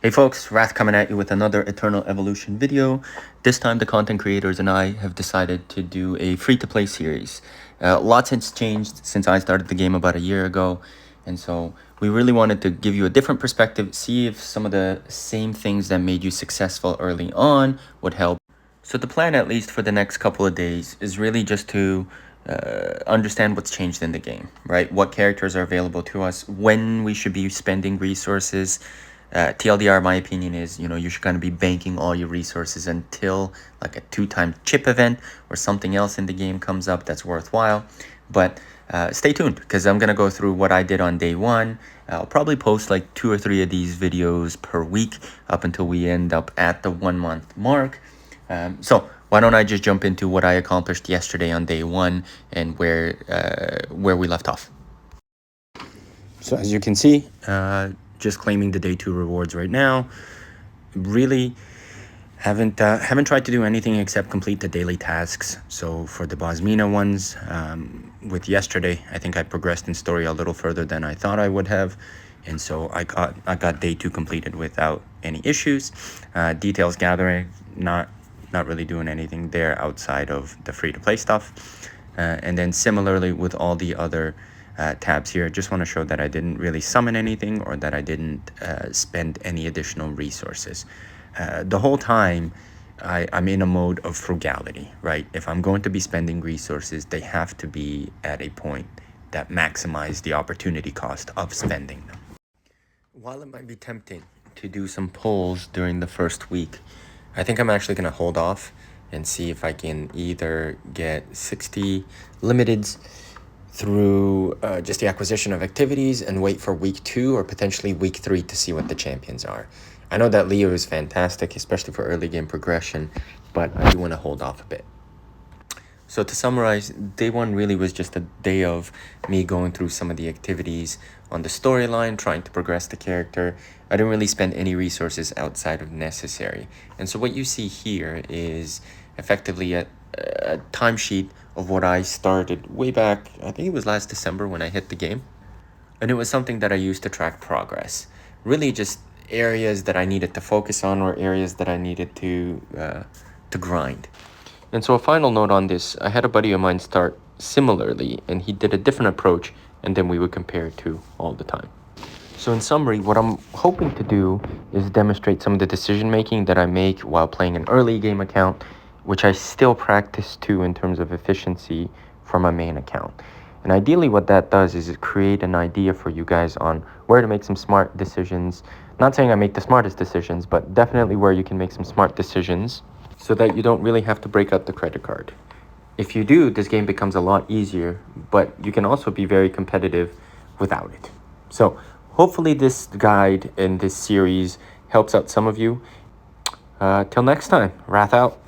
Hey folks, Wrath coming at you with another Eternal Evolution video. This time the content creators and I have decided to do a free-to-play series. Lots has changed since I started the game about a year ago, and so we really wanted to give you a different perspective, see if some of the same things that made you successful early on would help. So the plan, at least for the next couple of days, is really just to understand what's changed in the game, right? What characters are available to us, when we should be spending resources. TLDR, my opinion is, you should kind of be banking all your resources until like a 2-time chip event or something else in the game comes up that's worthwhile. But stay tuned, because I'm going to go through what I did on day one. I'll probably post like 2 or 3 of these videos per week up until we end up at the 1-month mark. So why don't I just jump into what I accomplished yesterday on day one and where we left off. So as you can see, just claiming the day 2 rewards right now. Really haven't tried to do anything except complete the daily tasks. So for the Bosmina ones, with yesterday, I think I progressed in story a little further than I thought I would have. And so I got day 2 completed without any issues. Details gathering, not really doing anything there outside of the free-to-play stuff. And then similarly with all the other tabs here, just want to show that I didn't really summon anything or that I didn't spend any additional resources. The whole time I'm in a mode of frugality, right? If I'm going to be spending resources, they have to be at a point that maximize the opportunity cost of spending them. While it might be tempting to do some polls during the first week, I think I'm actually going to hold off and see if I can either get 60 limiteds through just the acquisition of activities and wait for week 2 or potentially week 3 to see what the champions are. I know that Leo is fantastic, especially for early game progression, but I do want to hold off a bit. So to summarize, day 1 really was just a day of me going through some of the activities on the storyline, trying to progress the character. I didn't really spend any resources outside of necessary. And so what you see here is effectively a timesheet of what I started way back, I think it was last December when I hit the game. And it was something that I used to track progress. Really just areas that I needed to focus on or areas that I needed to grind. And so a final note on this, I had a buddy of mine start similarly, and he did a different approach, and then we would compare to all the time. So in summary, what I'm hoping to do is demonstrate some of the decision making that I make while playing an early game account, which I still practice too in terms of efficiency for my main account. And ideally what that does is it create an idea for you guys on where to make some smart decisions. Not saying I make the smartest decisions, but definitely where you can make some smart decisions so that you don't really have to break out the credit card. If you do, this game becomes a lot easier, but you can also be very competitive without it. So hopefully this guide and this series helps out some of you. Till next time, Wrath out.